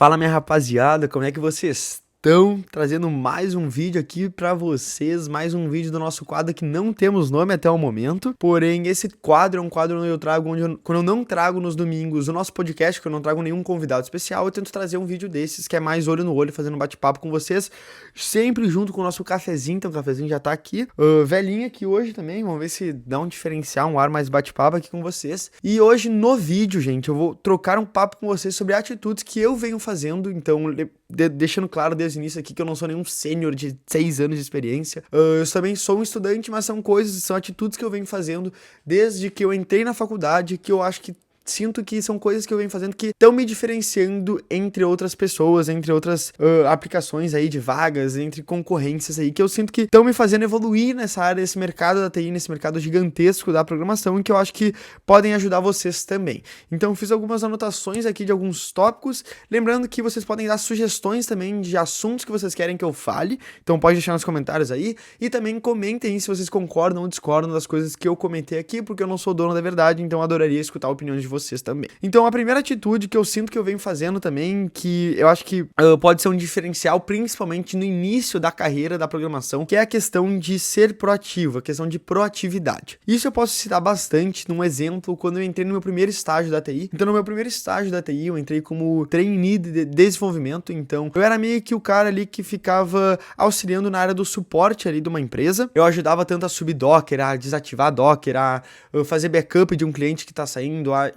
Fala, minha rapaziada, como é que vocês estão? Trazendo mais um vídeo aqui pra vocês, mais um vídeo do nosso quadro que não temos nome até o momento, porém esse quadro é um quadro onde eu trago, quando eu não trago nos domingos o nosso podcast, que eu não trago nenhum convidado especial, eu tento trazer um vídeo desses que é mais olho no olho, fazendo um bate-papo com vocês, sempre junto com o nosso cafezinho. Então o cafezinho já tá aqui, velhinho aqui hoje também, vamos ver se dá um diferencial, um ar mais bate-papo aqui com vocês. E hoje no vídeo, gente, eu vou trocar um papo com vocês sobre atitudes que eu venho fazendo, então deixando claro desde o início aqui que eu não sou nenhum sênior de 6 anos de experiência. Eu também sou um estudante, mas são atitudes que eu venho fazendo desde que eu entrei na faculdade, que eu acho que sinto que são coisas que eu venho fazendo que estão me diferenciando entre outras pessoas, entre outras aplicações aí de vagas, entre concorrências aí, que eu sinto que estão me fazendo evoluir nessa área, nesse mercado da TI, nesse mercado gigantesco da programação, e que eu acho que podem ajudar vocês também. Então fiz algumas anotações aqui de alguns tópicos, lembrando que vocês podem dar sugestões também de assuntos que vocês querem que eu fale, então pode deixar nos comentários aí, e também comentem se vocês concordam ou discordam das coisas que eu comentei aqui, porque eu não sou dono da verdade, então eu adoraria escutar opiniões de vocês também. Então a primeira atitude que eu sinto que eu venho fazendo também, que eu acho que pode ser um diferencial, principalmente no início da carreira da programação, que é a questão de ser proativo, a questão de proatividade. Isso eu posso citar bastante num exemplo quando eu entrei no meu primeiro estágio da TI. Então no meu primeiro estágio da TI eu entrei como trainee de desenvolvimento, então eu era meio que o cara ali que ficava auxiliando na área do suporte ali de uma empresa. Eu ajudava tanto a subir Docker, a desativar Docker, a fazer backup de um cliente que está saindo, a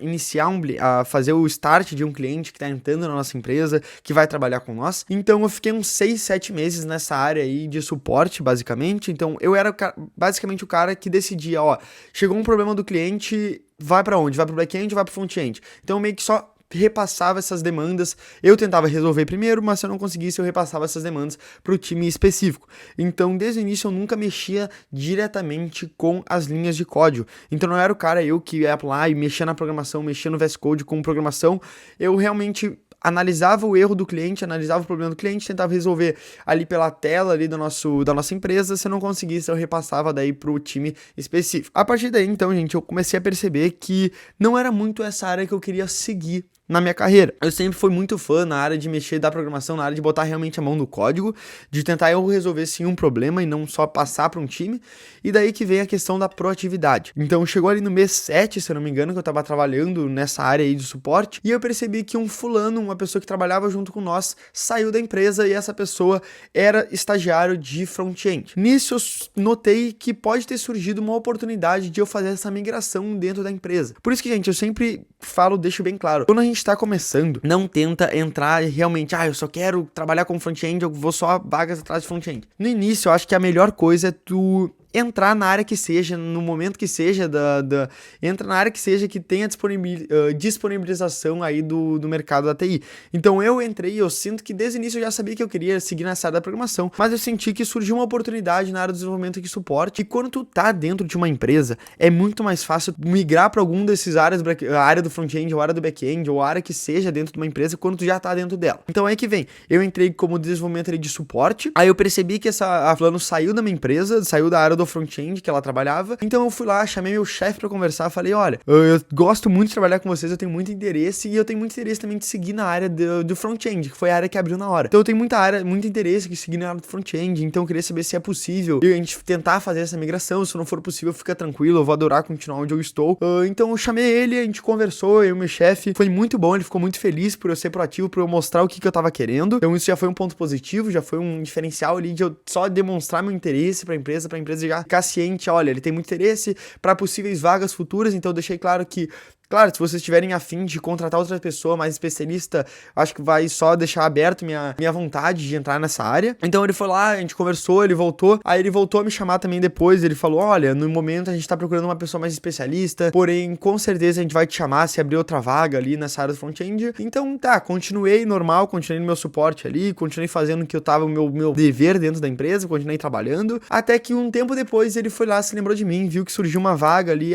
a fazer o start de um cliente que está entrando na nossa empresa, que vai trabalhar com nós. Então eu fiquei uns 6, 7 meses nessa área aí de suporte, basicamente. Então eu era basicamente o cara que decidia, ó, chegou um problema do cliente, vai para onde? Vai pro back-end ou vai pro front-end? Então eu meio que só repassava essas demandas, eu tentava resolver primeiro, mas se eu não conseguisse, eu repassava essas demandas para o time específico. Então, desde o início, eu nunca mexia diretamente com as linhas de código. Então, não era o cara eu que ia lá e mexia na programação, mexia no VS Code com programação. Eu realmente analisava o erro do cliente, analisava o problema do cliente, tentava resolver ali pela tela ali da nossa empresa. Se eu não conseguisse, eu repassava daí pro time específico. A partir daí, então, gente, eu comecei a perceber que não era muito essa área que eu queria seguir na minha carreira. Eu sempre fui muito fã na área de mexer da programação, na área de botar realmente a mão no código, de tentar eu resolver sim um problema e não só passar para um time. E daí que vem a questão da proatividade. Então chegou ali no mês 7, se eu não me engano, que eu tava trabalhando nessa área aí de suporte, e eu percebi que um fulano, uma pessoa que trabalhava junto com nós, saiu da empresa, e essa pessoa era estagiário de front-end. Nisso eu notei que pode ter surgido uma oportunidade de eu fazer essa migração dentro da empresa. Por isso que, gente, eu sempre falo, deixo bem claro, quando a gente tá começando, não tenta entrar realmente, eu só quero trabalhar com front-end, eu vou só vagas atrás de front-end. No início, eu acho que a melhor coisa é tu entrar na área que seja, no momento que seja, entra na área que seja que tenha disponibilização aí do mercado da TI. Então eu entrei, eu sinto que desde o início eu já sabia que eu queria seguir nessa área da programação, mas eu senti que surgiu uma oportunidade na área do desenvolvimento e suporte, e quando tu tá dentro de uma empresa, é muito mais fácil migrar para algum desses áreas, a área do front-end, ou a área do back-end, ou a área que seja dentro de uma empresa, quando tu já tá dentro dela. Então aí que vem, eu entrei como desenvolvimento ali de suporte, aí eu percebi que a fulano saiu da minha empresa, saiu da área do front-end que ela trabalhava, então eu fui lá, chamei meu chefe pra conversar, falei, olha, eu gosto muito de trabalhar com vocês, eu tenho muito interesse, e eu tenho muito interesse também de seguir na área do front-end, que foi a área que abriu na hora. Então eu tenho muito interesse de seguir na área do front-end, então eu queria saber se é possível a gente tentar fazer essa migração. Se não for possível, fica tranquilo, eu vou adorar continuar onde eu estou. Então eu chamei ele, a gente conversou, eu e meu chefe, foi muito bom, ele ficou muito feliz por eu ser proativo, por eu mostrar o que eu tava querendo. Então isso já foi um ponto positivo, já foi um diferencial ali de eu só demonstrar meu interesse pra empresa já ficar ciente, olha, ele tem muito interesse para possíveis vagas futuras. Então eu deixei claro que, claro, se vocês tiverem afim de contratar outra pessoa mais especialista, acho que vai só deixar aberto minha vontade de entrar nessa área. Então ele foi lá, a gente conversou, ele voltou, aí ele voltou a me chamar também depois, ele falou, olha, no momento a gente tá procurando uma pessoa mais especialista, porém, com certeza a gente vai te chamar se abrir outra vaga ali nessa área do front-end. Então tá, continuei normal, continuei no meu suporte ali, continuei fazendo o que eu tava, o meu dever dentro da empresa, continuei trabalhando, até que um tempo depois ele foi lá, se lembrou de mim, viu que surgiu uma vaga ali,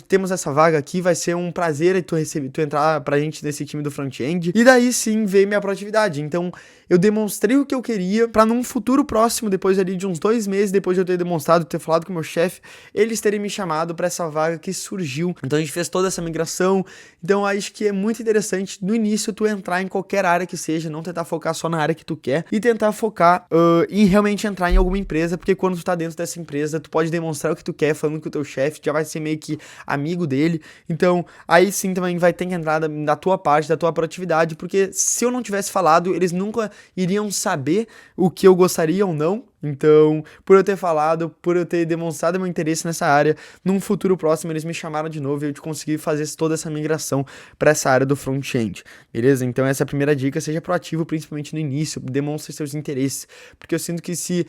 temos essa vaga aqui, vai ser um prazer tu entrar pra gente nesse time do front-end. E daí sim veio minha proatividade. Então eu demonstrei o que eu queria pra num futuro próximo, depois ali de uns 2 meses, depois de eu ter demonstrado, ter falado com o meu chefe, eles terem me chamado pra essa vaga que surgiu. Então a gente fez toda essa migração. Então acho que é muito interessante no início tu entrar em qualquer área que seja, não tentar focar só na área que tu quer e tentar focar em realmente entrar em alguma empresa, porque quando tu tá dentro dessa empresa, tu pode demonstrar o que tu quer, falando com o teu chefe, já vai ser meio que amigo dele. Então aí sim também vai ter que entrar da tua parte, da tua proatividade, porque se eu não tivesse falado, eles nunca iriam saber o que eu gostaria ou não. Então, por eu ter falado, por eu ter demonstrado meu interesse nessa área, num futuro próximo eles me chamaram de novo e eu consegui fazer toda essa migração para essa área do front-end, beleza? Então essa é a primeira dica, seja proativo principalmente no início, demonstre seus interesses, porque eu sinto que se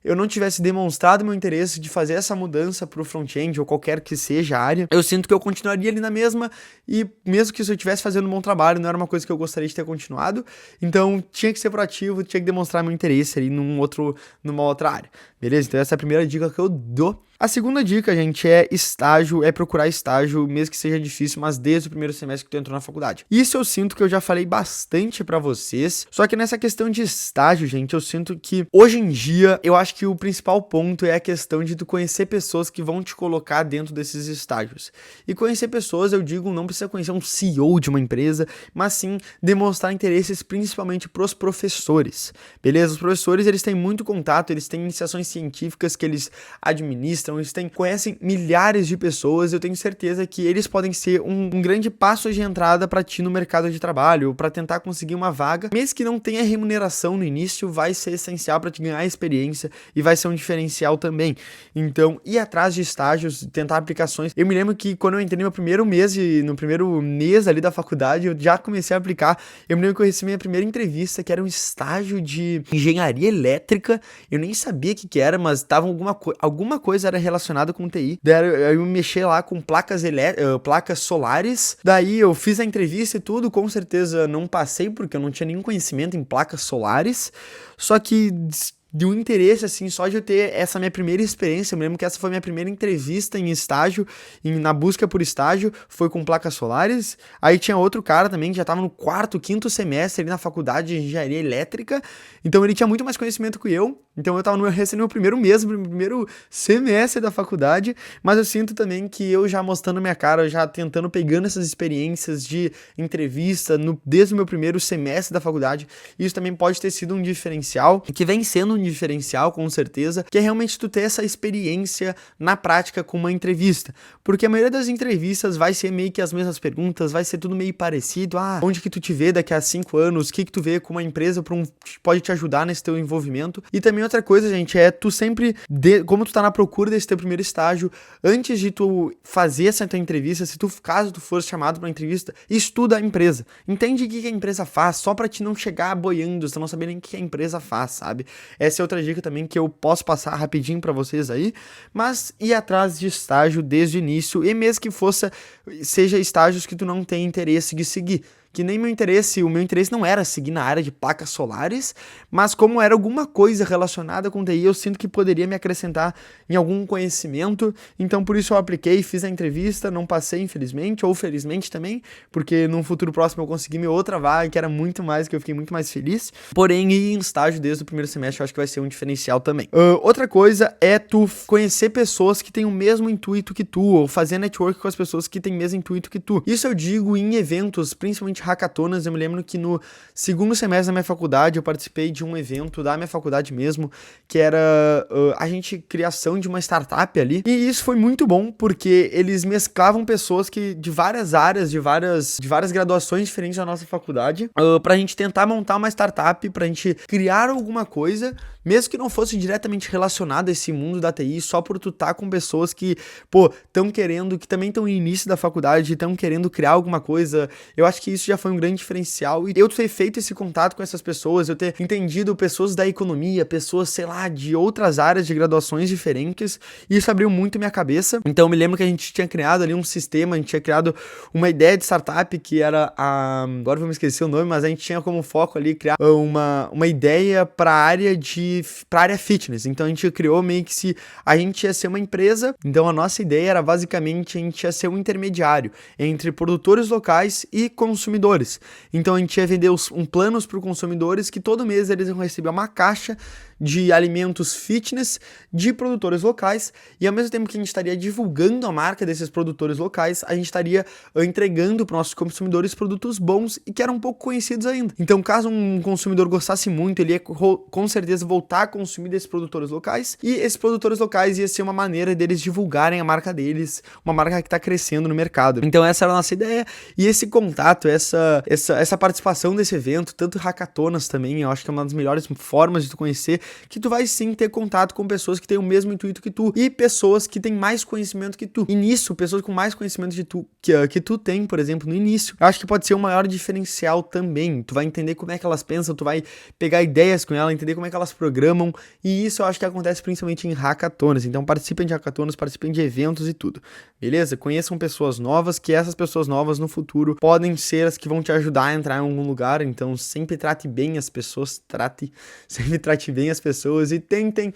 eu não tivesse demonstrado meu interesse de fazer essa mudança pro front-end ou qualquer que seja a área, eu sinto que eu continuaria ali na mesma e mesmo que se eu estivesse fazendo um bom trabalho, não era uma coisa que eu gostaria de ter continuado, então tinha que ser proativo, tinha que demonstrar meu interesse ali numa outra área, beleza? Então essa é a primeira dica que eu dou. A segunda dica, gente, é estágio, é procurar estágio, mesmo que seja difícil, mas desde o primeiro semestre que tu entrou na faculdade. Isso eu sinto que eu já falei bastante pra vocês, só que nessa questão de estágio, gente, eu sinto que hoje em dia, eu acho que o principal ponto é a questão de tu conhecer pessoas que vão te colocar dentro desses estágios. E conhecer pessoas, eu digo, não precisa conhecer um CEO de uma empresa, mas sim demonstrar interesses principalmente pros professores, beleza? Os professores, eles têm muito contato, eles têm iniciações científicas que eles administram, eles conhecem milhares de pessoas, eu tenho certeza que eles podem ser um grande passo de entrada para ti no mercado de trabalho, para tentar conseguir uma vaga, mesmo que não tenha remuneração no início, vai ser essencial para te ganhar experiência e vai ser um diferencial também. Então, ir atrás de estágios, tentar aplicações. Eu me lembro que quando eu entrei no primeiro mês ali da faculdade, eu já comecei a aplicar. Eu me lembro que eu recebi minha primeira entrevista, que era um estágio de engenharia elétrica. Eu nem sabia o que era, mas tava alguma coisa era relacionada com TI. Daí eu mexi lá com placas solares. Daí eu fiz a entrevista e tudo, com certeza não passei porque eu não tinha nenhum conhecimento em placas solares. Só que de um interesse, assim, só de eu ter essa minha primeira experiência, eu me lembro que essa foi a minha primeira entrevista em estágio, na busca por estágio, foi com placas solares. Aí tinha outro cara também que já tava no 4º, 5º semestre ali na faculdade de engenharia elétrica, então ele tinha muito mais conhecimento que eu, então eu tava recém no meu primeiro mês, no primeiro semestre da faculdade, mas eu sinto também que eu já mostrando minha cara, já pegando essas experiências de entrevista desde o meu primeiro semestre da faculdade, isso também pode ter sido um diferencial, que vem sendo um diferencial, com certeza, que é realmente tu ter essa experiência na prática com uma entrevista, porque a maioria das entrevistas vai ser meio que as mesmas perguntas, vai ser tudo meio parecido, onde que tu te vê daqui a 5 anos, o que tu vê com uma empresa pode te ajudar nesse teu envolvimento, e também outra coisa, gente, é tu sempre, como tu tá na procura desse teu primeiro estágio, antes de tu fazer essa tua entrevista, caso tu for chamado pra entrevista, estuda a empresa, entende o que a empresa faz, só pra te não chegar boiando, você não saber nem o que a empresa faz, sabe? Essa é outra dica também que eu posso passar rapidinho pra vocês aí, mas ir atrás de estágio desde o início, e mesmo que seja estágios que tu não tem interesse de seguir, que nem o meu interesse não era seguir na área de placas solares, mas como era alguma coisa relacionada com TI, eu sinto que poderia me acrescentar em algum conhecimento, então por isso eu apliquei, fiz a entrevista, não passei infelizmente, ou felizmente também, porque num futuro próximo eu consegui minha outra vaga, que era muito mais, que eu fiquei muito mais feliz, porém ir em estágio desde o primeiro semestre eu acho que vai ser um diferencial também. Outra coisa é tu conhecer pessoas que têm o mesmo intuito que tu, ou fazer network com as pessoas que têm o mesmo intuito que tu. Isso eu digo em eventos, principalmente hackatonas. Eu me lembro que no 2º semestre da minha faculdade eu participei de um evento da minha faculdade mesmo, que era a criação de uma startup ali, e isso foi muito bom, porque eles mesclavam pessoas de várias áreas, de várias graduações diferentes da nossa faculdade, pra gente tentar montar uma startup, pra gente criar alguma coisa, mesmo que não fosse diretamente relacionado a esse mundo da TI, só por tu tá com pessoas que, estão querendo, que também estão no início da faculdade, estão querendo criar alguma coisa. Eu acho que isso já foi um grande diferencial, e eu ter feito esse contato com essas pessoas, eu ter entendido pessoas da economia, pessoas, sei lá, de outras áreas de graduações diferentes, e isso abriu muito minha cabeça. Então eu me lembro que a gente tinha criado ali um sistema, a gente tinha criado uma ideia de startup que era agora eu vou me esquecer o nome, mas a gente tinha como foco ali criar uma ideia para a área de pra área fitness. Então a gente criou meio que se a gente ia ser uma empresa, então a nossa ideia era basicamente a gente ia ser um intermediário entre produtores locais e consumidores. Então a gente ia vender planos para os consumidores que todo mês eles iam receber uma caixa de alimentos fitness de produtores locais, e ao mesmo tempo que a gente estaria divulgando a marca desses produtores locais, a gente estaria entregando para os nossos consumidores produtos bons e que eram um pouco conhecidos ainda. Então, caso um consumidor gostasse muito, ele ia com certeza voltar a consumir desses produtores locais, e esses produtores locais ia ser uma maneira deles divulgarem a marca deles, uma marca que está crescendo no mercado. Então essa era a nossa ideia, e esse contato, essa participação desse evento, tanto hackatonas também, eu acho que é uma das melhores formas de tu conhecer, que tu vai sim ter contato com pessoas que têm o mesmo intuito que tu e pessoas que têm mais conhecimento que tu. E nisso, pessoas com mais conhecimento que tu tem, por exemplo, no início, eu acho que pode ser o maior diferencial também. Tu vai entender como é que elas pensam, tu vai pegar ideias com elas, entender como é que elas programam, e isso eu acho que acontece principalmente em hackatonas. Então participem de hackatonas, participem de eventos e tudo, beleza? Conheçam pessoas novas, que essas pessoas novas no futuro podem ser as que vão te ajudar a entrar em algum lugar. Então sempre trate bem as pessoas, sempre trate bem as pessoas e tentem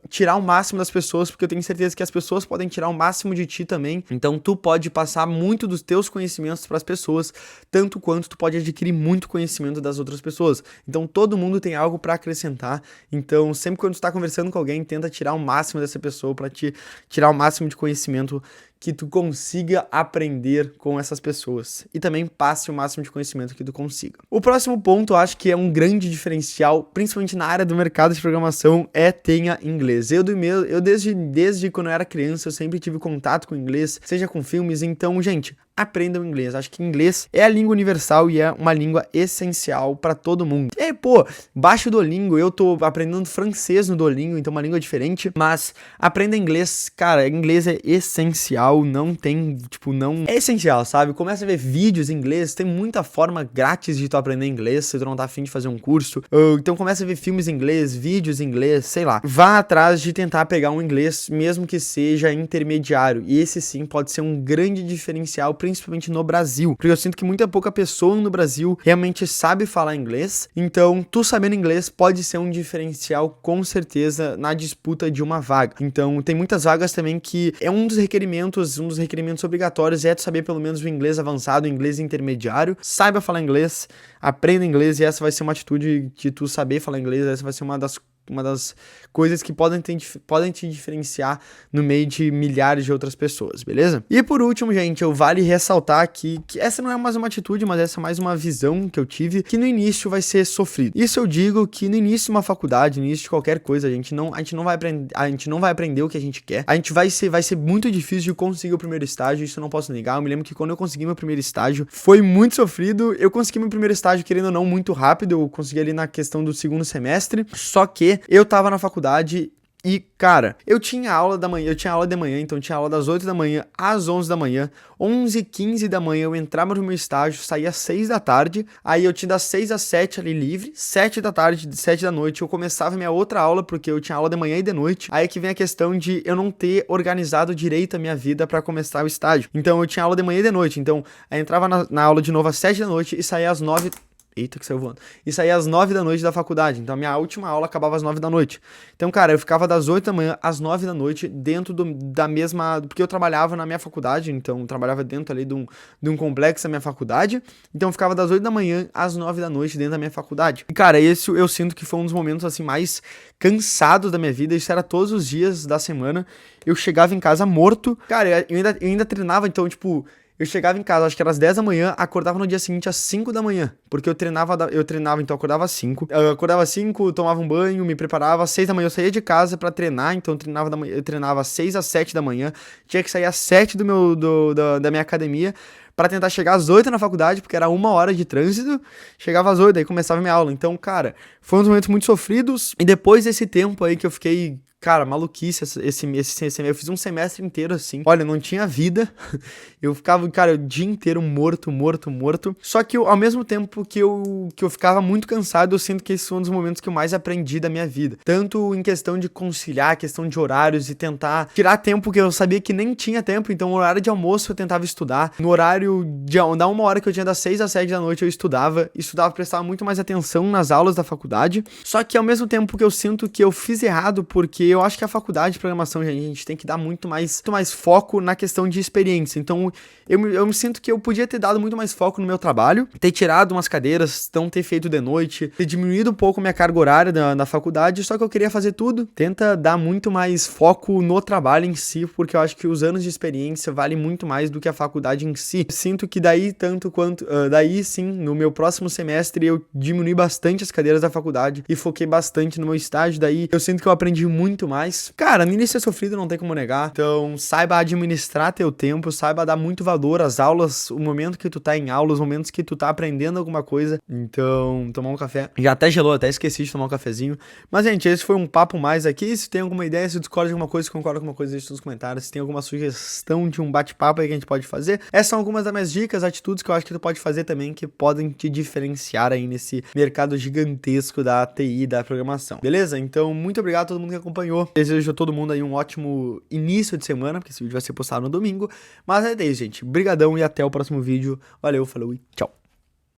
tirar o máximo das pessoas, porque eu tenho certeza que as pessoas podem tirar o máximo de ti também. Então tu pode passar muito dos teus conhecimentos para as pessoas, tanto quanto tu pode adquirir muito conhecimento das outras pessoas. Então todo mundo tem algo para acrescentar. Então sempre quando tu tá conversando com alguém, tenta tirar o máximo dessa pessoa para te tirar o máximo de conhecimento que tu consiga aprender com essas pessoas, e também passe o máximo de conhecimento que tu consiga. O próximo ponto, eu acho que é um grande diferencial, principalmente na área do mercado de programação, tenha inglês. Eu desde quando eu era criança, eu sempre tive contato com inglês, seja com filmes. Então, gente, aprendam inglês. Acho que inglês é a língua universal e é uma língua essencial para todo mundo. E pô, baixa o Duolingo. Eu tô aprendendo francês no Duolingo, então é uma língua diferente, mas aprenda inglês. Cara, inglês é essencial, não tem, não é essencial, sabe? Começa a ver vídeos em inglês, tem muita forma grátis de tu aprender inglês, se tu não tá afim de fazer um curso. Então começa a ver filmes em inglês, vídeos em inglês, sei lá. Vá atrás de tentar pegar um inglês, mesmo que seja intermediário. E esse sim pode ser um grande diferencial, principalmente no Brasil, porque eu sinto que muita pouca pessoa no Brasil realmente sabe falar inglês. Então tu sabendo inglês pode ser um diferencial com certeza na disputa de uma vaga. Então tem muitas vagas também que é um dos requerimentos obrigatórios é tu saber pelo menos o inglês avançado, o inglês intermediário. Saiba falar inglês, aprenda inglês, e essa vai ser uma atitude de tu saber falar inglês. Essa vai ser uma das coisas que podem te diferenciar no meio de milhares de outras pessoas, beleza? E por último, gente, vale ressaltar aqui que essa não é mais uma atitude, mas essa é mais uma visão que eu tive, que no início vai ser sofrido. Isso eu digo que no início de uma faculdade, no início de qualquer coisa, a gente não vai aprender o que a gente quer. Vai ser muito difícil de conseguir o primeiro estágio, isso eu não posso negar. Eu me lembro que quando eu consegui meu primeiro estágio, foi muito sofrido. Eu consegui meu primeiro estágio, querendo ou não, muito rápido. Eu consegui ali na questão do segundo semestre, só que eu tava na faculdade e, cara, eu tinha aula de manhã, então eu tinha aula das 8 da manhã às 11 da manhã, 11h15 da manhã eu entrava no meu estágio, saía às 6 da tarde, aí eu tinha das 6 às 7 ali livre, 7 da tarde, 7 da noite eu começava minha outra aula, porque eu tinha aula de manhã e de noite. Aí que vem a questão de eu não ter organizado direito a minha vida pra começar o estágio. Então eu tinha aula de manhã e de noite, então eu entrava na aula de novo às 7 da noite e saía às 9. Eita, que saiu voando. E saía às 9 da noite da faculdade. Então a minha última aula acabava às 9 da noite. Então, cara, eu ficava das 8 da manhã às 9 da noite dentro da mesma... Porque eu trabalhava na minha faculdade, então eu trabalhava dentro ali de um complexo da minha faculdade. Então eu ficava das 8 da manhã às 9 da noite dentro da minha faculdade. E, cara, esse eu sinto que foi um dos momentos, assim, mais cansados da minha vida. Isso era todos os dias da semana. Eu chegava em casa morto. Cara, eu ainda treinava, então, eu chegava em casa, acho que era às 10 da manhã, acordava no dia seguinte às 5 da manhã, porque eu treinava, então eu acordava às 5, tomava um banho, me preparava, às 6 da manhã eu saía de casa pra treinar, então eu treinava às 6 às 7 da manhã, tinha que sair às 7 da minha academia, pra tentar chegar às 8 na faculdade, porque era 1 hora de trânsito, chegava às 8, aí começava minha aula. Então, cara, foi uns momentos muito sofridos, e depois desse tempo aí que eu fiquei... cara, maluquice eu fiz um semestre inteiro assim. Olha, não tinha vida. Eu ficava, cara, o dia inteiro morto. Só que ao mesmo tempo que eu ficava muito cansado, eu sinto que esse foi um dos momentos que eu mais aprendi da minha vida. Tanto em questão de conciliar, questão de horários e tentar tirar tempo que eu sabia que nem tinha tempo. Então, no horário de almoço eu tentava estudar. No horário da 1 hora que eu tinha das 6 às 7 da noite eu estudava, prestava muito mais atenção nas aulas da faculdade. Só que ao mesmo tempo que eu sinto que eu fiz errado, porque eu acho que a faculdade de programação, a gente tem que dar muito mais foco na questão de experiência. Então, eu me sinto que eu podia ter dado muito mais foco no meu trabalho, ter tirado umas cadeiras, não ter feito de noite, ter diminuído um pouco minha carga horária da faculdade, só que eu queria fazer tudo. Tenta dar muito mais foco no trabalho em si, porque eu acho que os anos de experiência valem muito mais do que a faculdade em si. Sinto que daí sim, no meu próximo semestre eu diminui bastante as cadeiras da faculdade e foquei bastante no meu estágio, daí eu sinto que eu aprendi muito mais. Cara, no início é sofrido, não tem como negar, então saiba administrar teu tempo, saiba dar muito valor às aulas, o momento que tu tá em aula, os momentos que tu tá aprendendo alguma coisa. Então, tomar um café. Já até gelou, até esqueci de tomar um cafezinho. Mas, gente, esse foi um papo mais aqui. Se tem alguma ideia, se discorda de alguma coisa, se concorda com alguma coisa, deixa nos comentários. Se tem alguma sugestão de um bate-papo aí que a gente pode fazer. Essas são algumas das minhas dicas, atitudes que eu acho que tu pode fazer também, que podem te diferenciar aí nesse mercado gigantesco da TI, da programação. Beleza? Então, muito obrigado a todo mundo que acompanhou. Desejo a todo mundo aí um ótimo início de semana, porque esse vídeo vai ser postado no domingo. Mas é isso, gente. Brigadão e até o próximo vídeo. Valeu, falou e tchau.